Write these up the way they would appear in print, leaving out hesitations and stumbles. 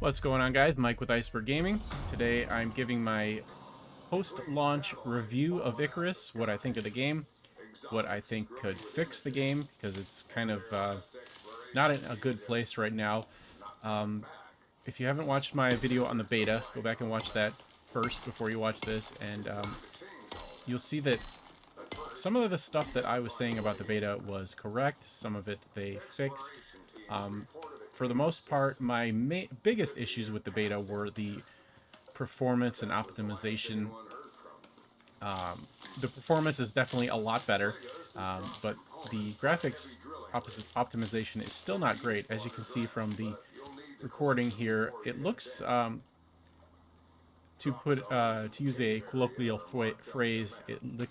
What's going on, guys? Mike with Iceberg Gaming. Today I'm giving my post-launch review of Icarus, what I think of the game, what I think could fix the game, because it's kind of not in a good place right now. Um, if you haven't watched my video on the beta, go back and watch that first before you watch this, and you'll see that some of the stuff that I was saying about the beta was correct. Some of it they fixed. For the most part, my biggest issues with the beta were the performance and optimization. The performance is definitely a lot better, but the graphics optimization is still not great. As you can see from the recording here, it looks, to use a colloquial phrase,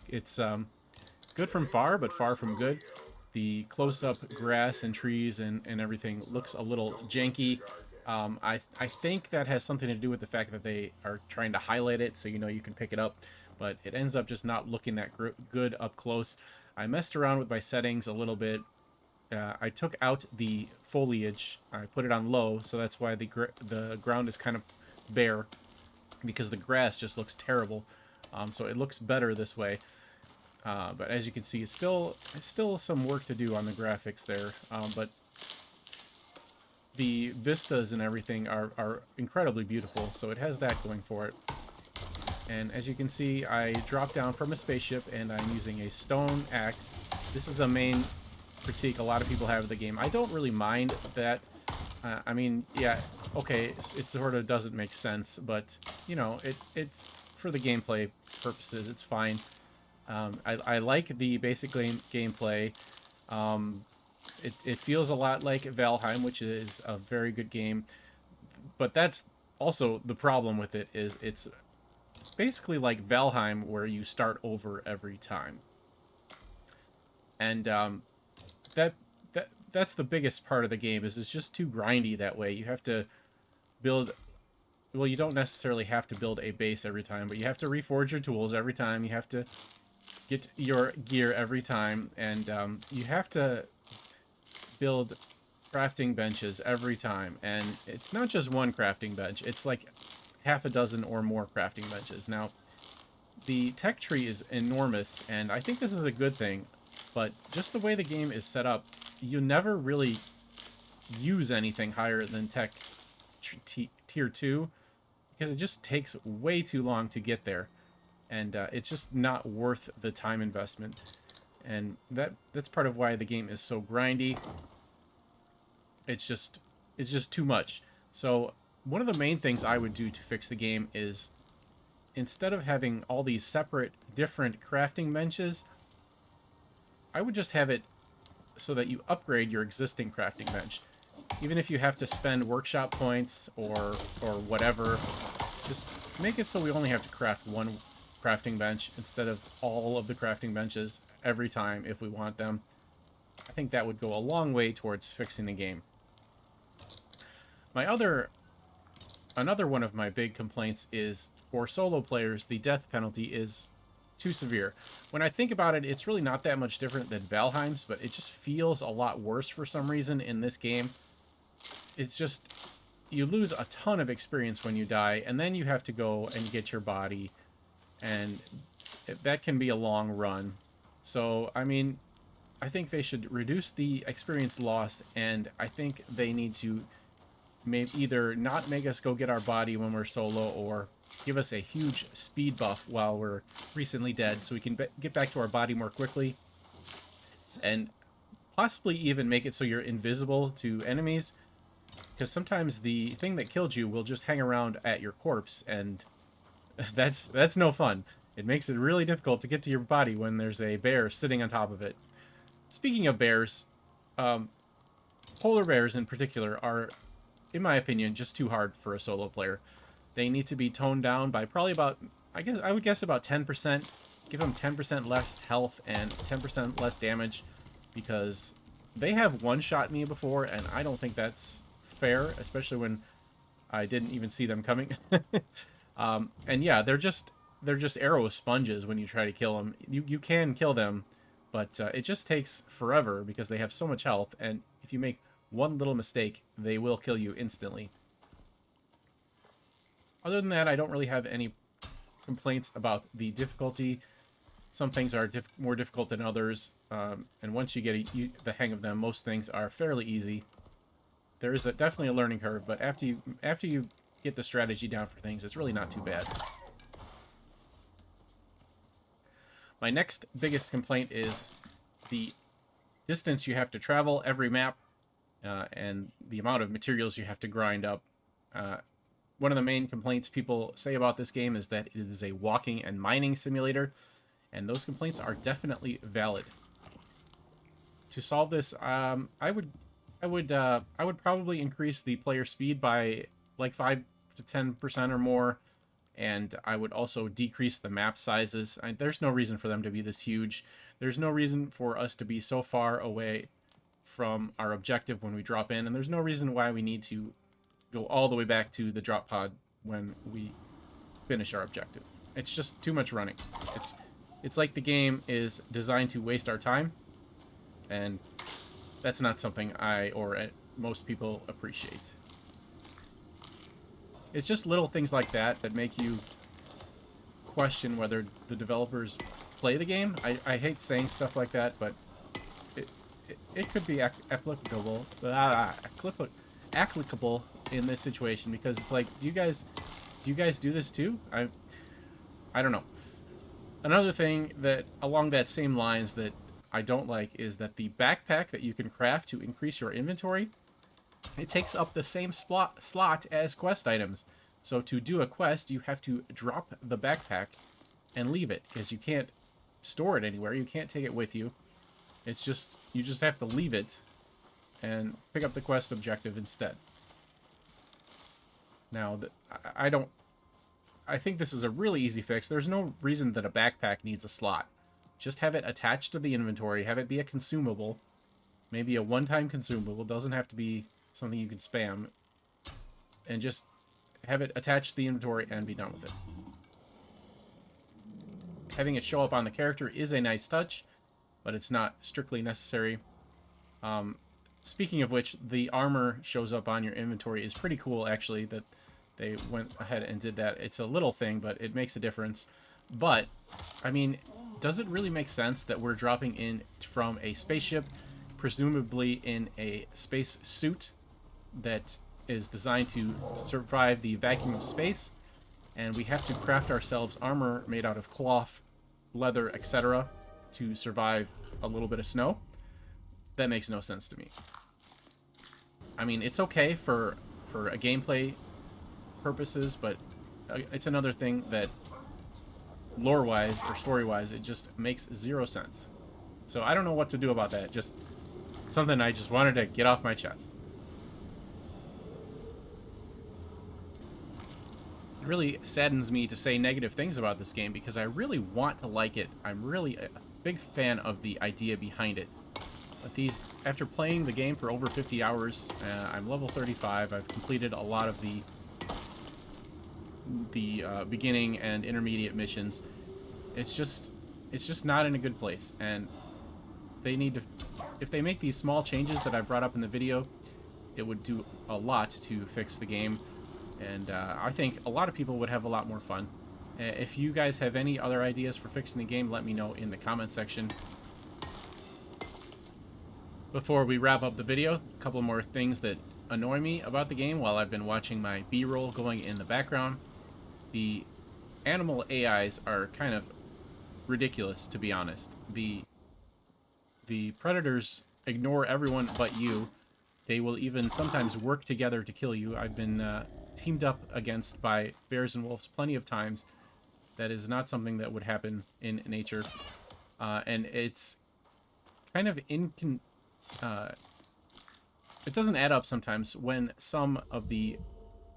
it's good from far, but far from good. The close-up grass and trees and everything looks a little janky. I think that has something to do with the fact that they are trying to highlight it so you know you can pick it up, but it ends up just not looking that good up close. I messed around with my settings a little bit. I took out the foliage. I put it on low, so that's why the ground is kind of bare, because the grass just looks terrible. So it looks better this way. But as you can see, it's still some work to do on the graphics there. But the vistas and everything are incredibly beautiful, so it has that going for it. And as you can see, I dropped down from a spaceship, and I'm using a stone axe. This is a main critique a lot of people have of the game. I don't really mind that. I mean, yeah, okay, it sort of doesn't make sense, but, you know, it's for the gameplay purposes, it's fine. I like the basic gameplay. It feels a lot like Valheim, which is a very good game. But that's also the problem with it, is it's basically like Valheim, where you start over every time. And that's the biggest part of the game, is it's just too grindy that way. You have to build... Well, you don't necessarily have to build a base every time, but you have to reforge your tools every time. You have to get your gear every time, and you have to build crafting benches every time. And it's not just one crafting bench, it's like half a dozen or more crafting benches. Now, the tech tree is enormous, and I think this is a good thing, but just the way the game is set up, you never really use anything higher than tech tier 2, because it just takes way too long to get there. And it's just not worth the time investment. And that's part of why the game is so grindy. It's just too much. So one of the main things I would do to fix the game is, instead of having all these separate different crafting benches, I would just have it so that you upgrade your existing crafting bench. Even if you have to spend workshop points or whatever, just make it so we only have to craft one crafting bench instead of all of the crafting benches every time if we want them. I think that would go a long way towards fixing the game. Another one of my big complaints is, for solo players, the death penalty is too severe. When I think about it, it's really not that much different than Valheim's, but it just feels a lot worse for some reason in this game. It's just, you lose a ton of experience when you die, and then you have to go and get your body, and that can be a long run. So, I mean, I think they should reduce the experience loss, and I think they need to either not make us go get our body when we're solo, or give us a huge speed buff while we're recently dead, so we can get back to our body more quickly, and possibly even make it so you're invisible to enemies, because sometimes the thing that killed you will just hang around at your corpse, and that's no fun. It makes it really difficult to get to your body when there's a bear sitting on top of it. Speaking of bears, polar bears in particular are, in my opinion, just too hard for a solo player. They need to be toned down by probably about, I would guess about 10%. Give them 10% less health and 10% less damage, because they have one-shot me before, and I don't think that's fair, especially when I didn't even see them coming. And yeah, they're just arrow sponges when you try to kill them. You can kill them, but it just takes forever because they have so much health, and if you make one little mistake, they will kill you instantly. Other than that, I don't really have any complaints about the difficulty. Some things are more difficult than others, and once you get the hang of them, most things are fairly easy. There is definitely a learning curve, but after you get the strategy down for things, it's really not too bad. My next biggest complaint is the distance you have to travel every map, and the amount of materials you have to grind up. One of the main complaints people say about this game is that it is a walking and mining simulator, and those complaints are definitely valid. To solve this, I would probably increase the player speed by like 5 to 10% or more, and I would also decrease the map sizes. There's no reason for them to be this huge. There's no reason for us to be so far away from our objective when we drop in, and there's no reason why we need to go all the way back to the drop pod when we finish our objective. It's just too much running. It's like the game is designed to waste our time, and that's not something I or most people appreciate. It's just little things like that that make you question whether the developers play the game. I hate saying stuff like that, but it could be applicable in this situation, because it's like, do you guys do this too? I don't know. Another thing that along that same lines that I don't like is that the backpack that you can craft to increase your inventory, it takes up the same slot as quest items. So to do a quest, you have to drop the backpack and leave it, because you can't store it anywhere. You can't take it with you. It's just, you just have to leave it and pick up the quest objective instead. Now, I think this is a really easy fix. There's no reason that a backpack needs a slot. Just have it attached to the inventory. Have it be a consumable. Maybe a one-time consumable. It doesn't have to be something you can spam. And just have it attached to the inventory and be done with it. Having it show up on the character is a nice touch, but it's not strictly necessary. Speaking of which, the armor shows up on your inventory is pretty cool, actually, that they went ahead and did that. It's a little thing, but it makes a difference. But, I mean, does it really make sense that we're dropping in from a spaceship, presumably in a space suit that is designed to survive the vacuum of space, and we have to craft ourselves armor made out of cloth, leather, etc. to survive a little bit of snow? That makes no sense to me. I mean, it's okay for a gameplay purposes, but it's another thing that lore-wise or story-wise, it just makes zero sense. So I don't know what to do about that. Just something I just wanted to get off my chest. It really saddens me to say negative things about this game because I really want to like it. I'm really a big fan of the idea behind it. But after playing the game for over 50 hours, I'm level 35. I've completed a lot of the beginning and intermediate missions. It's just not in a good place, and they need to, if they make these small changes that I brought up in the video, it would do a lot to fix the game, and I think a lot of people would have a lot more fun. If you guys have any other ideas for fixing the game, let me know in the comment section. Before we wrap up the video, a couple more things that annoy me about the game while I've been watching my B-roll going in the background. The animal AIs are kind of ridiculous, to be honest. The predators ignore everyone but you. They will even sometimes work together to kill you. I've been teamed up against by bears and wolves plenty of times. That is not something that would happen in nature. And it's kind of it doesn't add up sometimes when some of the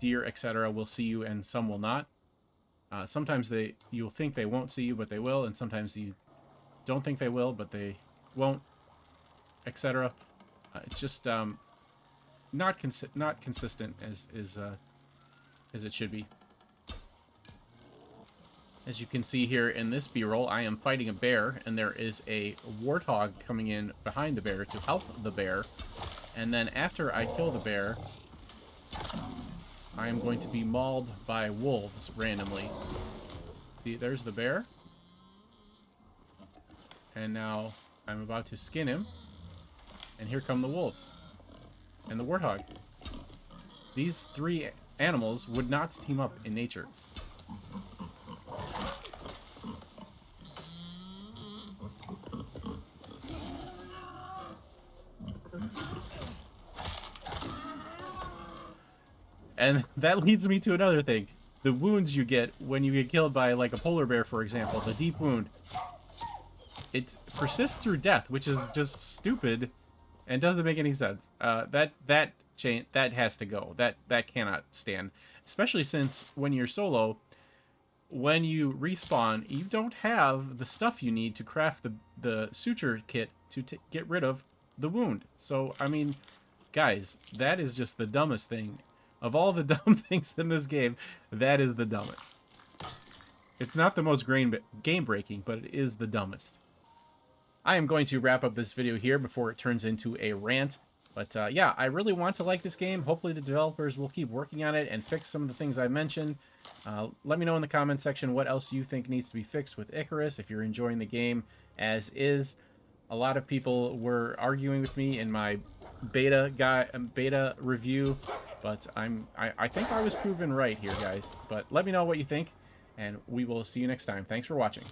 deer, etc., will see you and some will not. Sometimes you'll think they won't see you, but they will, and sometimes you don't think they will, but they won't, etc. It's just not consistent as it should be. As you can see here in this B-roll, I am fighting a bear, and there is a warthog coming in behind the bear to help the bear. And then after I kill the bear, I am going to be mauled by wolves randomly. See, there's the bear. And now I'm about to skin him. And here come the wolves. And the warthog. These three animals would not team up in nature. And that leads me to another thing. The wounds you get when you get killed by, like, a polar bear, for example. The deep wound. It persists through death, which is just stupid and doesn't make any sense. That has to go. That cannot stand. Especially since when you're solo, when you respawn, you don't have the stuff you need to craft the suture kit to get rid of the wound. So, I mean, guys, that is just the dumbest thing. Of all the dumb things in this game, that is the dumbest. It's not the most game-breaking, but it is the dumbest. I am going to wrap up this video here before it turns into a rant. But yeah, I really want to like this game. Hopefully the developers will keep working on it and fix some of the things I mentioned. Let me know in the comment section what else you think needs to be fixed with Icarus, if you're enjoying the game as is. A lot of people were arguing with me in my beta review, but I think I was proven right here, guys. But let me know what you think, and we will see you next time. Thanks for watching.